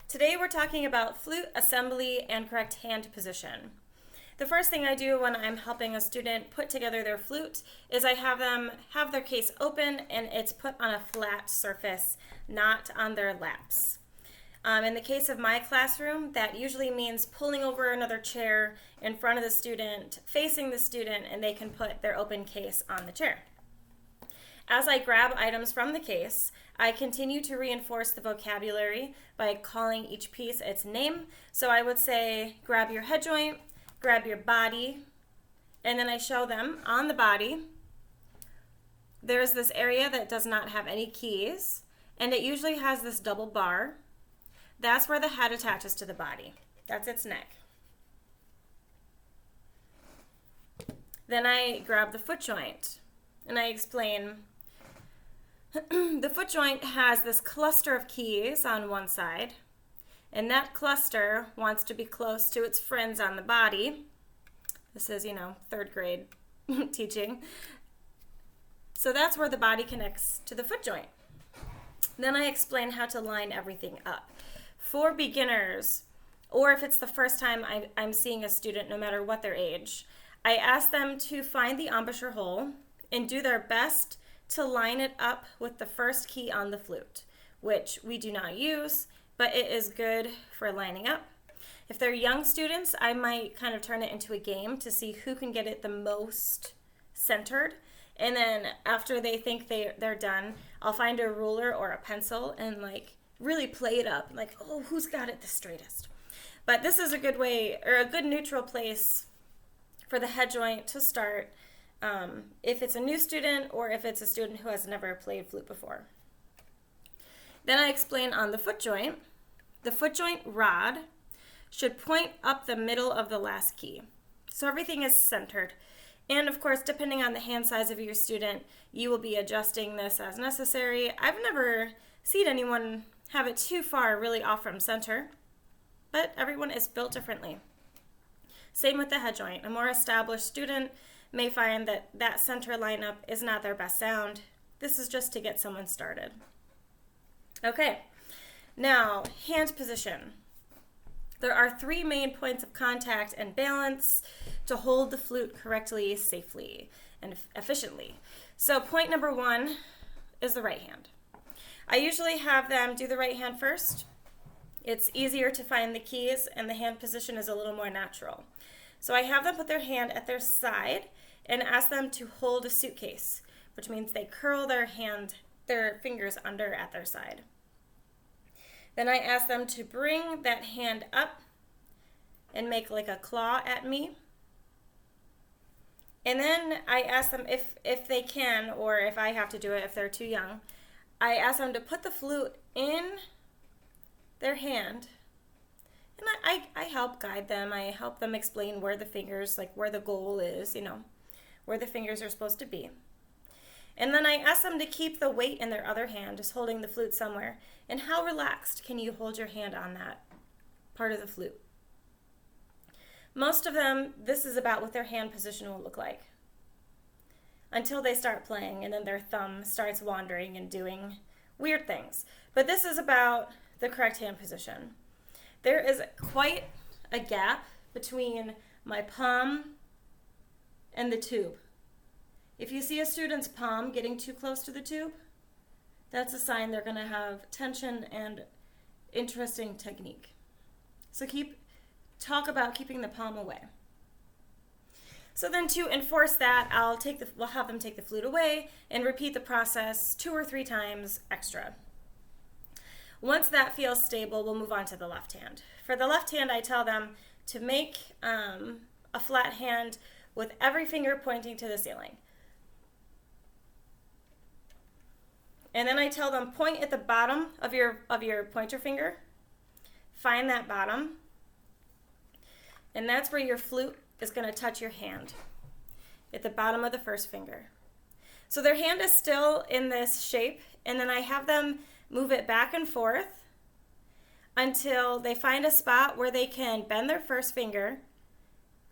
Today we're talking about flute assembly and correct hand position. The first thing I do when I'm helping a student put together their flute is I have them have their case open and it's put on a flat surface, not on their laps. In the case of my classroom, that usually means pulling over another chair in front of the student, facing the student, and they can put their open case on the chair. As I grab items from the case, I continue to reinforce the vocabulary by calling each piece its name. So I would say, grab your head joint, grab your body, and then I show them on the body. There's this area that does not have any keys, and it usually has this double bar. That's where the head attaches to the body. That's its neck. Then I grab the foot joint, and I explain the foot joint has this cluster of keys on one side, and that cluster wants to be close to its friends on the body. This is, third grade teaching. So that's where the body connects to the foot joint. Then I explain how to line everything up. For beginners, or if it's the first time I'm seeing a student, no matter what their age, I ask them to find the embouchure hole and do their best to line it up with the first key on the flute, which we do not use, but it is good for lining up. If they're young students, I might kind of turn it into a game to see who can get it the most centered. And then after they think they're done, I'll find a ruler or a pencil and really play it up. Who's got it the straightest? But this is a good way, or a good neutral place for the head joint to start. If it's a new student or if it's a student who has never played flute before. Then I explain on the foot joint rod should point up the middle of the last key. So everything is centered. And of course, depending on the hand size of your student, you will be adjusting this as necessary. I've never seen anyone have it too far really off from center, but everyone is built differently. Same with the head joint. A more established student may find that center lineup is not their best sound. This is just to get someone started. Okay, now hand position. There are 3 main points of contact and balance to hold the flute correctly, safely, and efficiently. So point number 1 is the right hand. I usually have them do the right hand first. It's easier to find the keys and the hand position is a little more natural. So I have them put their hand at their side and ask them to hold a suitcase, which means they curl their fingers under at their side. Then I ask them to bring that hand up and make like a claw at me. And then I ask them if they can, or if I have to do it if they're too young, I ask them to put the flute in their hand. And I help guide them. I help them explain where the fingers, where the goal is, where the fingers are supposed to be. And then I ask them to keep the weight in their other hand, just holding the flute somewhere. And how relaxed can you hold your hand on that part of the flute? Most of them, this is about what their hand position will look like until they start playing, and then their thumb starts wandering and doing weird things. But this is about the correct hand position. There is quite a gap between my palm and the tube. If you see a student's palm getting too close to the tube, that's a sign they're going to have tension and interesting technique. So talk about keeping the palm away. So then to enforce that, we'll have them take the flute away and repeat the process 2 or 3 times extra. Once that feels stable, we'll move on to the left hand. For the left hand, I tell them to make a flat hand with every finger pointing to the ceiling. And then I tell them point at the bottom of your pointer finger. Find that bottom. And that's where your flute is going to touch your hand, at the bottom of the first finger. So their hand is still in this shape, and then I have them move it back and forth until they find a spot where they can bend their first finger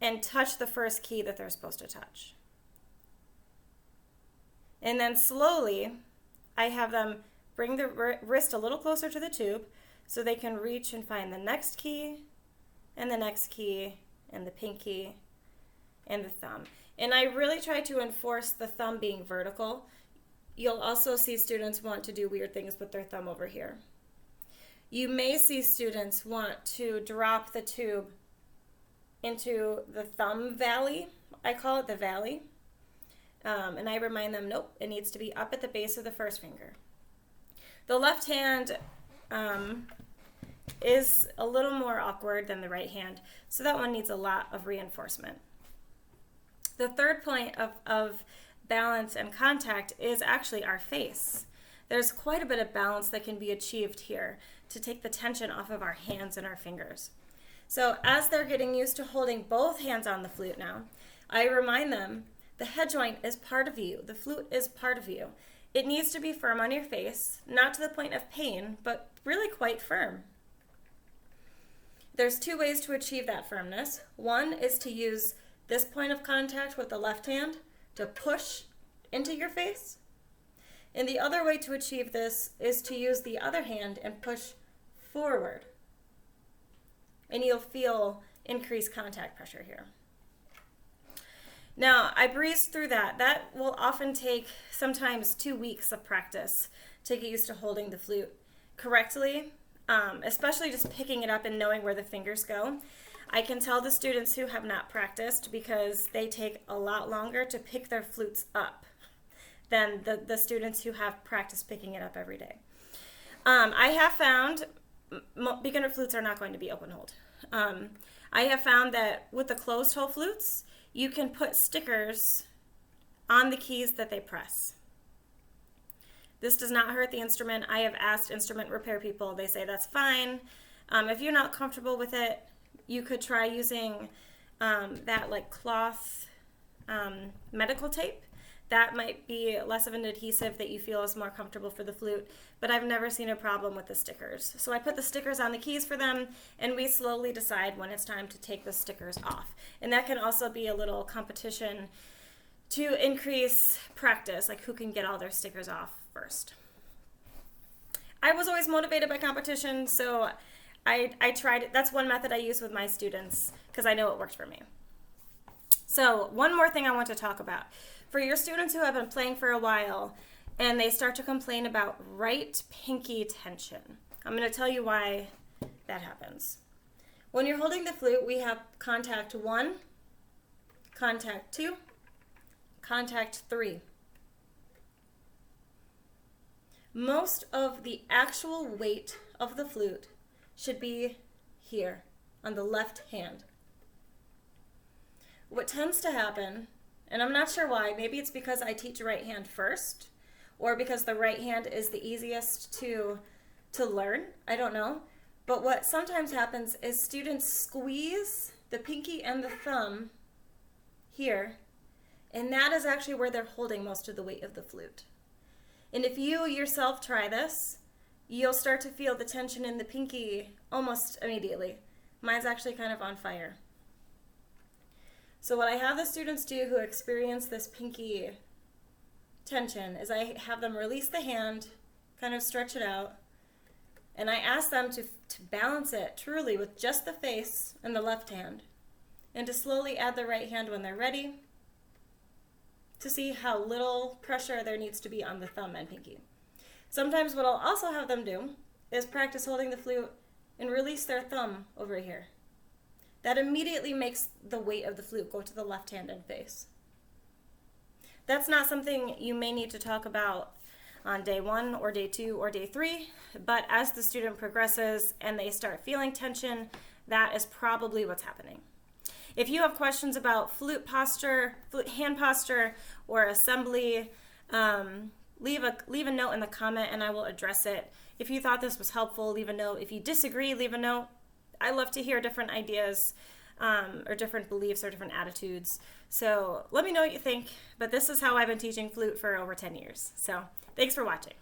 and touch the first key that they're supposed to touch. And then slowly, I have them bring the wrist a little closer to the tube so they can reach and find the next key and the next key and the pinky and the thumb. And I really try to enforce the thumb being vertical. You'll also see students want to do weird things with their thumb over here. You may see students want to drop the tube into the thumb valley. I call it the valley. And I remind them, nope, it needs to be up at the base of the first finger. The left hand is a little more awkward than the right hand, so that one needs a lot of reinforcement. The third point of balance and contact is actually our face. There's quite a bit of balance that can be achieved here to take the tension off of our hands and our fingers. So as they're getting used to holding both hands on the flute now, I remind them the head joint is part of you. The flute is part of you. It needs to be firm on your face, not to the point of pain, but really quite firm. There's two ways to achieve that firmness. One is to use this point of contact with the left hand to push into your face. And the other way to achieve this is to use the other hand and push forward. And you'll feel increased contact pressure here. Now, I breezed through that. That will often take sometimes 2 weeks of practice to get used to holding the flute correctly, especially just picking it up and knowing where the fingers go. I can tell the students who have not practiced because they take a lot longer to pick their flutes up than the students who have practiced picking it up every day. I have found beginner flutes are not going to be open hold. I have found that with the closed hole flutes, you can put stickers on the keys that they press. This does not hurt the instrument. I have asked instrument repair people. They say that's fine. If you're not comfortable with it, you could try using that like cloth medical tape. That might be less of an adhesive that you feel is more comfortable for the flute, but I've never seen a problem with the stickers. So I put the stickers on the keys for them, and we slowly decide when it's time to take the stickers off. And that can also be a little competition to increase practice, like who can get all their stickers off first. I was always motivated by competition, so I tried it. That's one method I use with my students because I know it works for me. So one more thing I want to talk about. For your students who have been playing for a while and they start to complain about right pinky tension, I'm going to tell you why that happens. When you're holding the flute, we have contact 1, contact 2, contact 3. Most of the actual weight of the flute should be here on the left hand. What tends to happen, and I'm not sure why, maybe it's because I teach right hand first, or because the right hand is the easiest to learn, I don't know. But what sometimes happens is students squeeze the pinky and the thumb here, and that is actually where they're holding most of the weight of the flute. And if you yourself try this, you'll start to feel the tension in the pinky almost immediately. Mine's actually kind of on fire. So what I have the students do who experience this pinky tension is I have them release the hand, kind of stretch it out, and I ask them to balance it truly with just the face and the left hand, and to slowly add the right hand when they're ready to see how little pressure there needs to be on the thumb and pinky. Sometimes what I'll also have them do is practice holding the flute and release their thumb over here. That immediately makes the weight of the flute go to the left hand and face. That's not something you may need to talk about on day 1 or day 2 or day 3, but as the student progresses and they start feeling tension, that is probably what's happening. If you have questions about flute posture, flute hand posture, or assembly, leave a note in the comment and I will address it. If you thought this was helpful, leave a note. If you disagree, leave a note. I love to hear different ideas or different beliefs or different attitudes. So let me know what you think. But this is how I've been teaching flute for over 10 years. So thanks for watching.